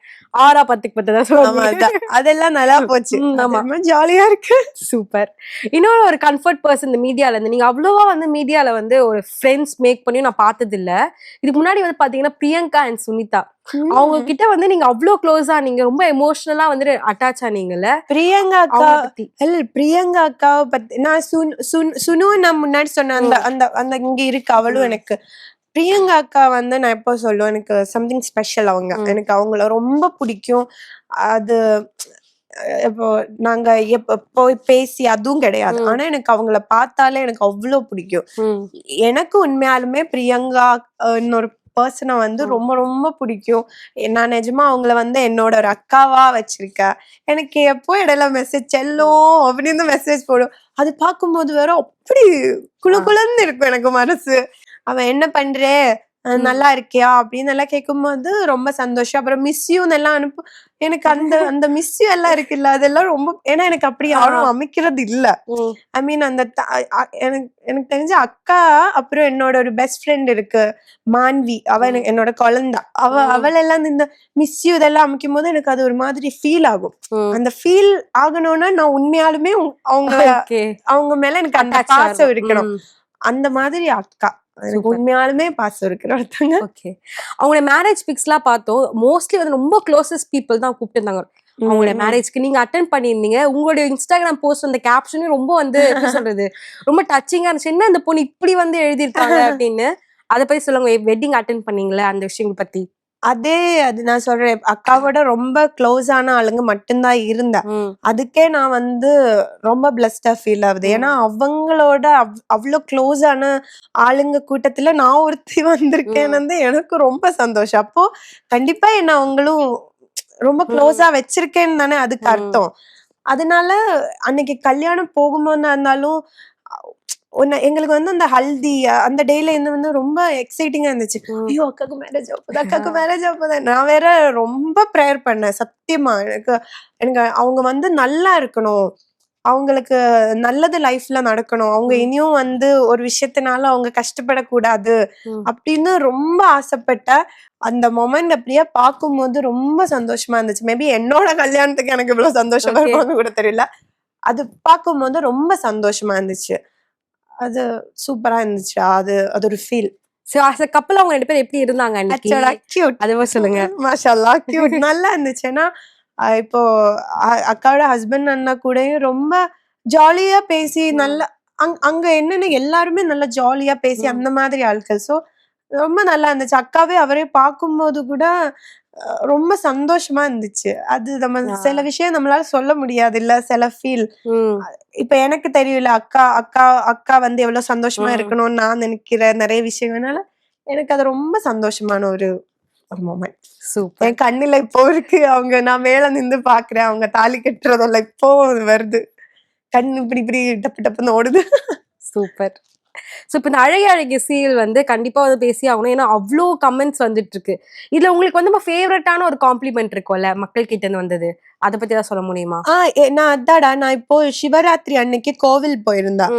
6-10 அதெல்லாம் நல்லா போச்சு. ஜாலியா இருக்கு. சூப்பர். இன்னொரு ஒரு கம்ஃபர்ட் பர்சன் இந்த மீடியால இருந்து நீங்க அவ்வளவா வந்து மீடியால வந்து ஒரு ஃப்ரெண்ட்ஸ் மேக் பண்ணி நான் பார்த்தது இல்ல. இதுக்கு முன்னாடி வந்து பாத்தீங்கன்னா பிரியங்கா அண்ட் சுனிதா, அவங்க கிட்ட வந்து நீங்க அவ்வளவு க்ளோஸா நீங்க ரொம்ப எமோஷனலா வந்து அட்டாச் ஆனீங்கல்ல. பிரியங்கா அக்கா பிரியங்கா அக்காவை பத்தி நான் சுனு நான் முன்னாடி சொன்ன அந்த அந்த அந்த இங்க இருக்கு அவளும் எனக்கு. பிரியங்கா அக்கா வந்து நான் எப்போ சொல்லுவேன், எனக்கு சம்திங் ஸ்பெஷல். எனக்கு அவங்கள ரொம்ப பிடிக்கும். அது இப்போ நாங்க போய் பேசி அதுவும் கிடையாது. ஆனா எனக்கு அவங்கள பார்த்தாலே எனக்கு அவ்வளவு பிடிக்கும். எனக்கு உண்மையாலுமே பிரியங்கா இன்னொரு பர்சனை வந்து ரொம்ப ரொம்ப பிடிக்கும். நான் நிஜமா அவங்கள வந்து என்னோட ஒரு அக்காவா வச்சிருக்கேன். எனக்கு எப்போ இடையில மெசேஜ் செல்லும் அப்படின்னு மெசேஜ் போடும். அது பார்க்கும்போது வேற அப்படி குளுகுளுன்னு இருக்கும் எனக்கு மனசு. அவன் என்ன பண்றே, நல்லா இருக்கியா அப்படின்னு எல்லாம் கேட்கும்போது ரொம்ப சந்தோஷம். அப்புறம் மிஸ்யூன்னு எல்லாம் அனுப்பு. எனக்கு அந்த அந்த மிஸ்யூ எல்லாம் இருக்குல்ல, அதெல்லாம் ரொம்ப, ஏன்னா எனக்கு அப்படி யாரும் அமைக்கிறது இல்ல. ஐ மீன் அந்த எனக்கு தெரிஞ்ச அக்கா, அப்புறம் என்னோட ஒரு பெஸ்ட் ஃப்ரெண்ட் இருக்கு மான்வி, அவ என்னோட குழந்தை. அவள் எல்லாம் இந்த மிஸ்யூ இதெல்லாம் அமைக்கும் போது எனக்கு அது ஒரு மாதிரி ஃபீல் ஆகும். அந்த ஃபீல் ஆகணும்னா நான் உண்மையாலுமே அவங்க மேல எனக்கு அந்த பாசம் இருக்கணும். அந்த மாதிரி அக்கா உண்மையாலுமே பாசம் இருக்கிற ஒருத்தங்க. ஓகே, அவங்களோட மேரேஜ் பிக்ஸ் எல்லாம் பார்த்தோம். மோஸ்ட்லி வந்து ரொம்ப க்ளோசஸ்ட் பீப்புள் தான் கூப்பிட்டு இருந்தாங்க அவங்களோட மேரேஜ்க்கு. நீங்க அட்டென்ட் பண்ணியிருந்தீங்க. உங்களுடைய இன்ஸ்டாகிராம் போஸ்ட் அந்த கேப்ஷனும் ரொம்ப வந்து என்ன சொல்றது, ரொம்ப டச்சிங்கா இருந்துச்சு. என்ன அந்த பொண்ணு இப்படி வந்து எழுதியிருக்காங்க அப்படின்னு. அதை பத்தி சொல்லுங்க. வெட்டிங் அட்டென்ட் பண்ணீங்களா, அந்த விஷயங்கள் பத்தி? அது நான் சொல்றேன், அக்காவோட ரொம்ப க்ளோஸ் ஆன ஆளுங்க மட்டும்தான் இருந்தேன். அதுக்கே நான் வந்து ரொம்ப பிளஸ்டா ஃபீல் ஆகுது. ஏன்னா அவங்களோட அவ்வளவு க்ளோஸ் ஆன ஆளுங்க கூட்டத்துல நான் ஒருத்தி வந்திருக்கேன் வந்து எனக்கு ரொம்ப சந்தோஷம். அப்போ கண்டிப்பா என்ன அவங்களும் ரொம்ப க்ளோஸா வச்சிருக்கேன்னு தானே அதுக்கு அர்த்தம். அதனால அன்னைக்கு கல்யாணம் போகும்போது இருந்தாலும் எங்களுக்கு வந்து அந்த ஹல்தி அந்த டேல இருந்து வந்து ரொம்ப எக்ஸைட்டிங்கா இருந்துச்சு. ஐயோ அக்காக்கு மேரேஜ் ஆகுது, அக்காக்கு மேரேஜ் ஆகுது. நான் வேற ரொம்ப ப்ரேயர் பண்ணேன். சத்தியமா எனக்கு அவங்க வந்து நல்லா இருக்கணும், அவங்களுக்கு நல்லது லைஃப்ல நடக்கணும், அவங்க இனியும் வந்து ஒரு விஷயத்தினால அவங்க கஷ்டப்படக்கூடாது அப்படின்னு ரொம்ப ஆசைப்பட்ட அந்த மொமெண்ட் அப்படியே பார்க்கும்போது ரொம்ப சந்தோஷமா இருந்துச்சு. மேபி என்னோட கல்யாணத்துக்கு எனக்கு இவ்வளவு சந்தோஷமா இருக்கும்னு கூட தெரியல. அது பார்க்கும்போது ரொம்ப சந்தோஷமா இருந்துச்சு. அது சூப்பரா இருந்துச்சு. அது ஒரு feel. So as a couple அவங்க ரெண்டு பேரும் எப்படி இருந்தாங்க அன்னைக்கு? கியூட். அதுவா சொல்லுங்க. மாஷாஅல்லாஹ் கியூட். நல்லா இருந்துச்சு. ஏன்னா இப்போ அக்காவோட ஹஸ்பண்ட் அண்ணா கூடயும் ரொம்ப ஜாலியா பேசி நல்லா அங்க என்னன்னு எல்லாருமே நல்லா ஜாலியா பேசி அந்த மாதிரி ஆட்கள். சோ ரொம்ப நல்லா இருந்துச்சு. அக்காவே அவரே பார்க்கும்போது கூட ரொம்ப சந்தோஷமா இருந்துச்சு. அது நம்ம சில விஷயம் நம்மளால சொல்ல முடியாது இல்ல, சில ஃபீல். இப்ப எனக்கு தெரியல அக்கா அக்கா அக்கா வந்து எவ்வளவு சந்தோஷமா இருக்கணும்னு நான் நினைக்கிற நிறைய விஷயங்கள்னால எனக்கு அது ரொம்ப சந்தோஷமான ஒரு மொமெண்ட். சூப்பர். என் கண்ணுல இப்போ இருக்கு. அவங்க நான் மேல நின்று பாக்குறேன். அவங்க தாலி கட்டுறதெல்லாம் இப்போ வருது. கண் இப்படி இப்படி டப்பு டப்புன்னு ஓடுது. சூப்பர். சோ இப்ப இந்த அழகே அழகே சீரியல் வந்து கண்டிப்பா வந்து பேசி ஆகணும். ஏன்னா அவ்வளோ கமெண்ட்ஸ் வந்துட்டு இருக்கு. இதுல உங்களுக்கு வந்து ஃபேவரட்டான ஒரு காம்ப்ளிமெண்ட் இருக்கும்ல மக்கள் கிட்ட இருந்து வந்தது, அத பத்தி ஏதாவது சொல்ல முடியுமா? நான் அதாடா, நான் இப்போ சிவராத்திரி அன்னைக்கு கோவில் போயிருந்தேன்.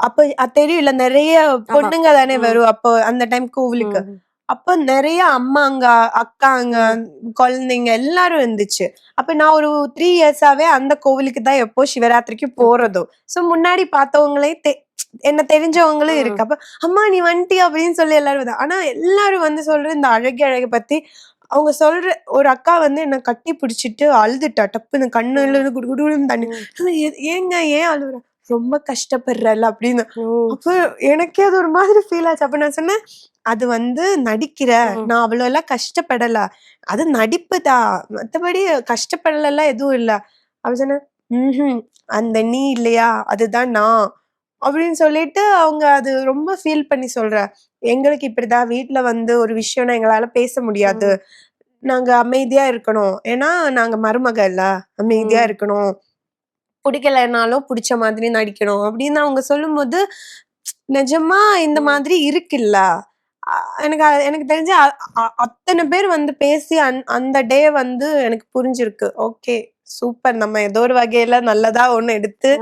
அப்ப தெரியல, நிறைய பொண்ணுங்க தானே வரும் அப்போ அந்த டைம் கோவிலுக்கு. அப்ப நிறைய அம்மாங்க, அக்காங்க, குழந்தைங்க எல்லாரும் இருந்துச்சு. அப்ப நான் ஒரு 3 இயர்ஸாவே அந்த கோவிலுக்கு தான் எப்போ சிவராத்திரிக்கு போறதும். சோ முன்னாடி பார்த்தவங்களே என்ன தெரிஞ்சவங்களும் இருக்கு. அப்ப அம்மா நீ வந்துட்டியா அப்படின்னு சொல்லி எல்லாரும். ஆனா எல்லாரும் வந்து சொல்ற இந்த அழகே அழகை பத்தி அவங்க சொல்ற ஒரு அக்கா வந்து என்ன கட்டி பிடிச்சிட்டு அழுதுட்டா. டப்புன்னு கண்ணுல குடுகுடுன்னு தண்ணி. ஏங்க ஏன் அழுகுற? ரொம்ப கஷ்டப்படுறல அப்படின்னு. அப்ப எனக்கே அது ஒரு மாதிரி ஃபீல் ஆச்சு. அப்ப நான் சொன்னேன், அது வந்து நடிக்கிற, நான் அவ்வளவு எல்லாம் கஷ்டப்படல, அது நடிப்புதான், மத்தபடி கஷ்டப்படல எதுவும் இல்ல. அப்ப சொன்னேன், அந்த நீ இல்லையா அதுதான் நான் அப்படின்னு சொல்லிட்டு அவங்க அது ரொம்ப ஃபீல் பண்ணி சொல்ற. எங்களுக்கு இப்படிதான் வீட்டுல வந்து ஒரு விஷயம்னா எங்களால பேச முடியாது, நாங்க அமைதியா இருக்கணும், ஏன்னா நாங்க மருமக இல்ல, அமைதியா இருக்கணும், பிடிக்கலைன்னாலும் பிடிச்ச மாதிரி நடிக்கணும் அப்படின்னு அவங்க சொல்லும் போது நிஜமா இந்த மாதிரி இருக்குல்ல. எனக்கு தெரிஞ்ச அத்தனை பேர் வந்து பேசி அந்த டே வந்து எனக்கு புரிஞ்சிருக்கு. ஓகே சூப்பர், நம்ம ஏதோ ஒரு வகையில நல்லதா ஒண்ணு எடுத்து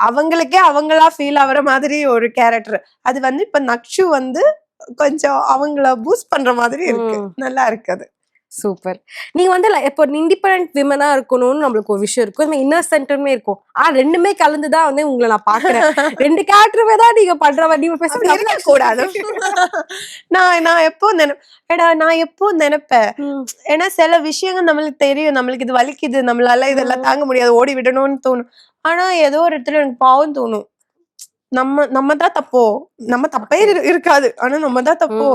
அவங்களுக்கே அவங்களா ஃபீல் ஆகுற மாதிரி ஒரு கேரக்டர். அது வந்து இப்ப நக்ஷு வந்து கொஞ்சம் அவங்கள பூஸ்ட் பண்ற மாதிரி இருக்கு. நல்லா இருக்கு அது. சூப்பர். நீங்க வந்து இப்போ இண்டிபெண்டன்ட் விமனா இருக்கணும்னு நம்மளுக்கு ஒரு விஷயம் இருக்கும், இன்னசென்ட்டுமே இருக்கும். ரெண்டுமே கலந்துதான் வந்து உங்களை நான் பாக்குறேன். 2 கேரக்டருமே தான் நீங்க பண்ற மாதிரி. நீங்க பேச கூடாது. நான் எப்போ நினைப்பேன், ஏன்னா சில விஷயங்கள் நம்மளுக்கு தெரியும், நம்மளுக்கு இது வலிக்குது, நம்மளால இதெல்லாம் தாங்க முடியாது, ஓடி விடணும்னு தோணும். ஆனா ஏதோ ஒரு இடத்துல எனக்கு பாவம் தோணும், நம்ம தான் தப்போ, நம்ம தப்பே இருக்காது, ஆனா நம்ம தான் தப்போ,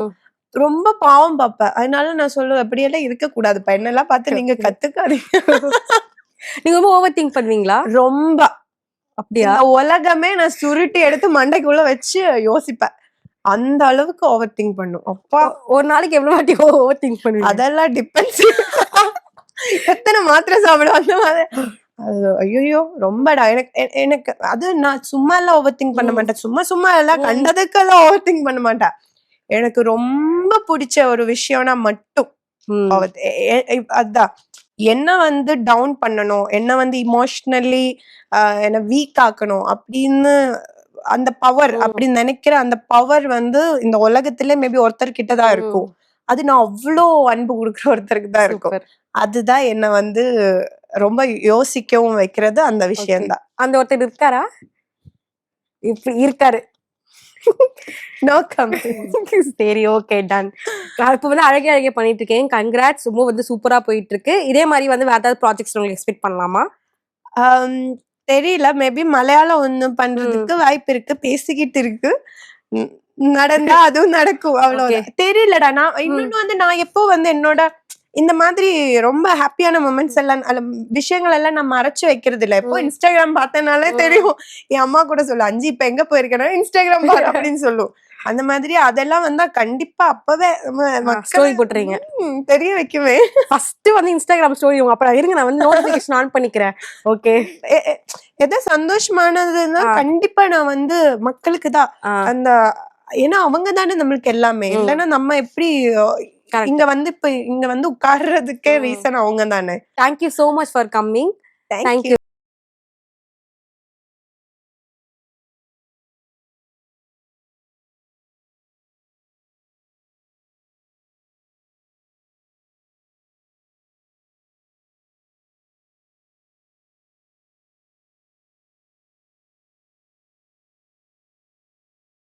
ரொம்ப பாவம் பாப்பேன். அதனால நான் சொல்லுவேன், அப்படியெல்லாம் இருக்க கூடாதுப்பா, என்னெல்லாம் பார்த்து நீங்க கத்துக்காதீங்க. நீங்க ரொம்ப ஓவர் திங்க் பண்ணுவீங்களா? ரொம்ப. அப்படியா? உலகமே நான் சுருட்டி எடுத்து மண்டைக்குள்ள வச்சு யோசிப்பேன். அந்த அளவுக்கு ஓவர் திங்க் பண்ணும். அப்பா ஒரு நாளைக்கு எவ்வளவு வாட்டி ஓவர் திங்க் பண்ணுவீங்க? அதெல்லாம் டிபெண்ட்ஸ். எத்தனை மாத்திரை சாப்பிடும் அந்த மாதிரி. ஐயோ ரொம்படா. எனக்கு அது நான் சும்மா எல்லாம் ஓவர் திங்க் பண்ண மாட்டேன். சும்மா எல்லாம் கண்டதுக்கெல்லாம் ஓவர் திங்க் பண்ண மாட்டேன். எனக்கு ரொம்ப பிடிச்ச ஒரு விஷயம்னா மட்டும் அதான், என்ன வந்து டவுன் பண்ணணும், என்ன வந்து இமோஷனலி என்ன வீக் ஆக்கணும் அப்படின்னு அந்த பவர் அப்படின்னு நினைக்கிற அந்த பவர் வந்து இந்த உலகத்துல மேபி ஒருத்தர் கிட்டதான் இருக்கும். அது நான் அவ்வளோ அன்பு கொடுக்குற ஒருத்தருக்கு தான் இருக்கும். அதுதான் என்ன வந்து ரொம்ப யோசிக்கவும் வைக்கிறது அந்த விஷயம்தான். அந்த ஒருத்தர் இருக்காரா? இப்ப இருக்காரு. சரி, ஓகே, டன். இப்ப வந்து அழகே அழகே பண்ணிட்டு இருக்கேன். கங்க்ராட்ஸ், ரொம்ப வந்து சூப்பரா போயிட்டு இருக்கு. இதே மாதிரி வந்து வேற ஏதாவது ப்ராஜெக்ட்ஸ் உங்களுக்கு எக்ஸ்பெக்ட் பண்ணலாமா? தெரியல, மேபி மலையாளம் ஒண்ணு பண்றதுக்கு வாய்ப்பு இருக்கு, பேசிக்கிட்டு இருக்கு. நடந்தா அதுவும் நடக்கும், அவ்வளவுதான். தெரியலடா. நான் இன்னொன்னு வந்து நான் எப்போ வந்து என்னோட இந்த மாதிரி ரொம்ப ஹாப்பியான மொமெண்ட்ஸ் எல்லாம் விஷயங்கள் எல்லாம் நான் மறைச்சு வைக்கிறது இல்ல. எப்போ இன்ஸ்டாகிராம் பார்த்தனாலே தெரியும். என் அம்மா கூட சொல்லு, 5 இப்ப எங்க போயிருக்கேன்னா இன்ஸ்டாகிராம் பாரு அப்படின்னு சொல்லும். அந்த மாதிரி அதெல்லாம் வந்தா கண்டிப்பா அப்பவே ஸ்டோரி போட்டுறீங்க, தெரிய வைக்குமே. ஃபர்ஸ்ட் வந்து இன்ஸ்டாகிராம் ஸ்டோரி. அப்புறம் இருங்க, நான் வந்து நோட்டிபிகேஷன் ஆன் பண்ணிக்கிறேன். ஓகே, எதோ சந்தோஷமானதுன்னா கண்டிப்பா நான் வந்து மக்களுக்கு தான் அந்த, ஏன்னா அவங்க தானே நம்மளுக்கு எல்லாமே. இல்லைன்னா நம்ம எப்படி இங்க வந்து உட்கார்றதுக்கே ரீசன் அவங்க தானே. Thank you so much for coming. Thank you.